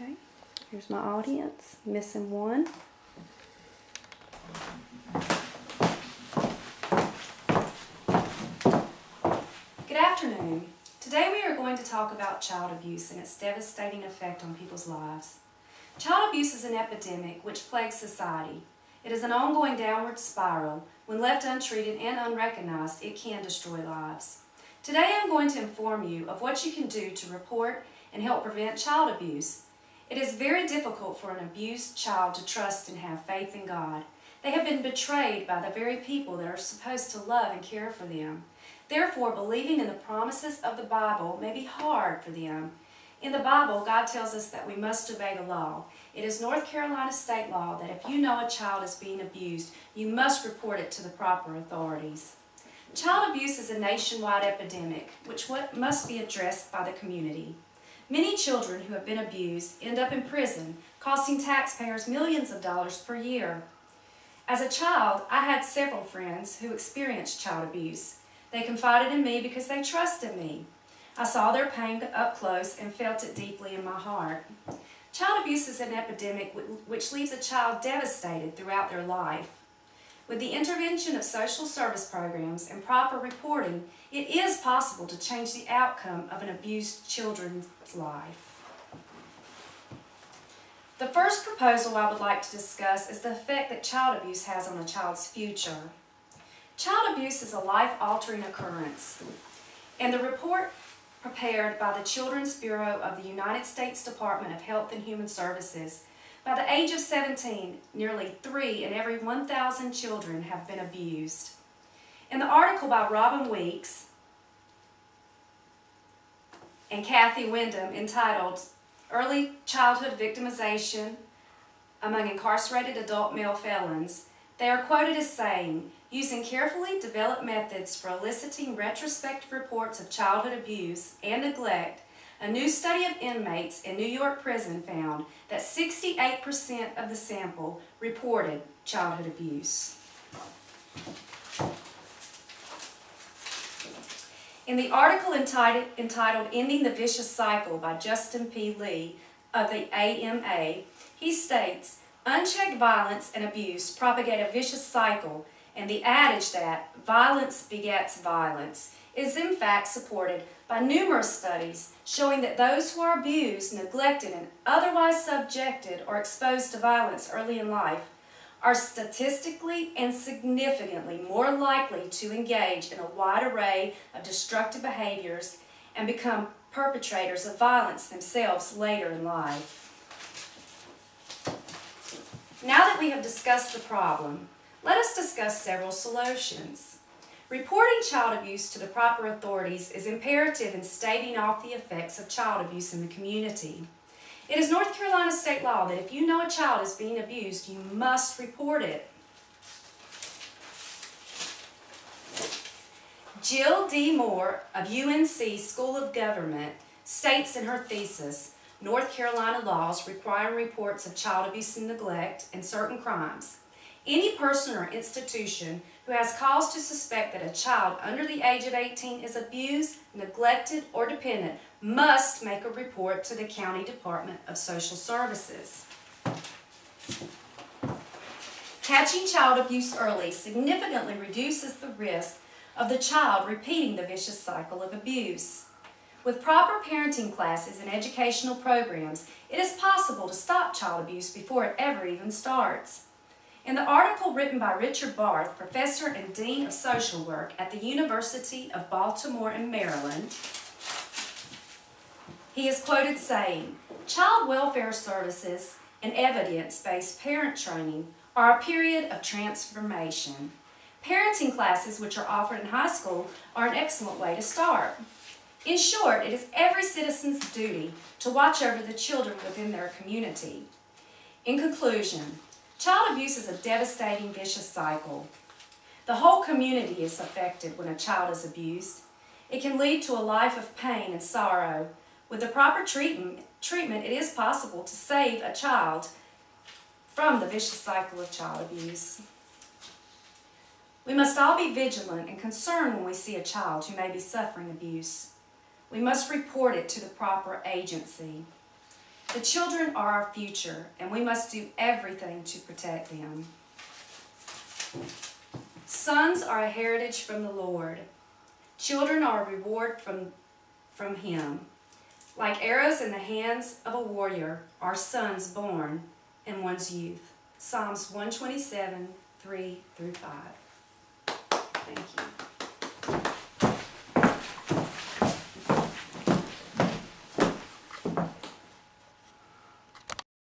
Okay, here's my audience, missing one. Good afternoon. Today we are going to talk about child abuse and its devastating effect on people's lives. Child abuse is an epidemic which plagues society. It is an ongoing downward spiral. When left untreated and unrecognized, it can destroy lives. Today I'm going to inform you of what you can do to report and help prevent child abuse. It is very difficult for an abused child to trust and have faith in God. They have been betrayed by the very people that are supposed to love and care for them. Therefore, believing in the promises of the Bible may be hard for them. In the Bible, God tells us that we must obey the law. It is North Carolina state law that if you know a child is being abused, you must report it to the proper authorities. Child abuse is a nationwide epidemic which must be addressed by the community. Many children who have been abused end up in prison, costing taxpayers millions of dollars per year. As a child, I had several friends who experienced child abuse. They confided in me because they trusted me. I saw their pain up close and felt it deeply in my heart. Child abuse is an epidemic which leaves a child devastated throughout their life. With the intervention of social service programs and proper reporting, it is possible to change the outcome of an abused children's life. The first proposal I would like to discuss is the effect that child abuse has on a child's future. Child abuse is a life-altering occurrence, and the report prepared by the Children's Bureau of the United States Department of Health and Human Services, by the age of 17, nearly 3 in every 1,000 children have been abused. In the article by Robin Weeks and Kathy Wyndham entitled Early Childhood Victimization Among Incarcerated Adult Male Felons, they are quoted as saying, "Using carefully developed methods for eliciting retrospective reports of childhood abuse and neglect, a new study of inmates in New York prison found that 68% of the sample reported childhood abuse." In the article entitled Ending the Vicious Cycle by Justin P. Lee of the AMA, he states, "Unchecked violence and abuse propagate a vicious cycle, and the adage that violence begets violence is in fact supported by numerous studies showing that those who are abused, neglected, and otherwise subjected or exposed to violence early in life are statistically and significantly more likely to engage in a wide array of destructive behaviors and become perpetrators of violence themselves later in life." Now that we have discussed the problem, let us discuss several solutions. Reporting child abuse to the proper authorities is imperative in staving off the effects of child abuse in the community. It is North Carolina state law that if you know a child is being abused, you must report it. Jill D. Moore of UNC School of Government states in her thesis, "North Carolina laws require reports of child abuse and neglect and certain crimes. Any person or institution who has cause to suspect that a child under the age of 18 is abused, neglected, or dependent must make a report to the County Department of Social Services." Catching child abuse early significantly reduces the risk of the child repeating the vicious cycle of abuse. With proper parenting classes and educational programs, it is possible to stop child abuse before it ever even starts. In the article written by Richard Barth, Professor and Dean of Social Work at the University of Baltimore in Maryland, he is quoted saying, "Child welfare services and evidence-based parent training are a period of transformation. Parenting classes which are offered in high school are an excellent way to start. In short, it is every citizen's duty to watch over the children within their community." In conclusion, child abuse is a devastating, vicious cycle. The whole community is affected when a child is abused. It can lead to a life of pain and sorrow. With the proper treatment, it is possible to save a child from the vicious cycle of child abuse. We must all be vigilant and concerned when we see a child who may be suffering abuse. We must report it to the proper agency. The children are our future, and we must do everything to protect them. Sons are a heritage from the Lord. Children are a reward from Him. Like arrows in the hands of a warrior are sons born in one's youth. Psalms 127, 3 through 5. Thank you.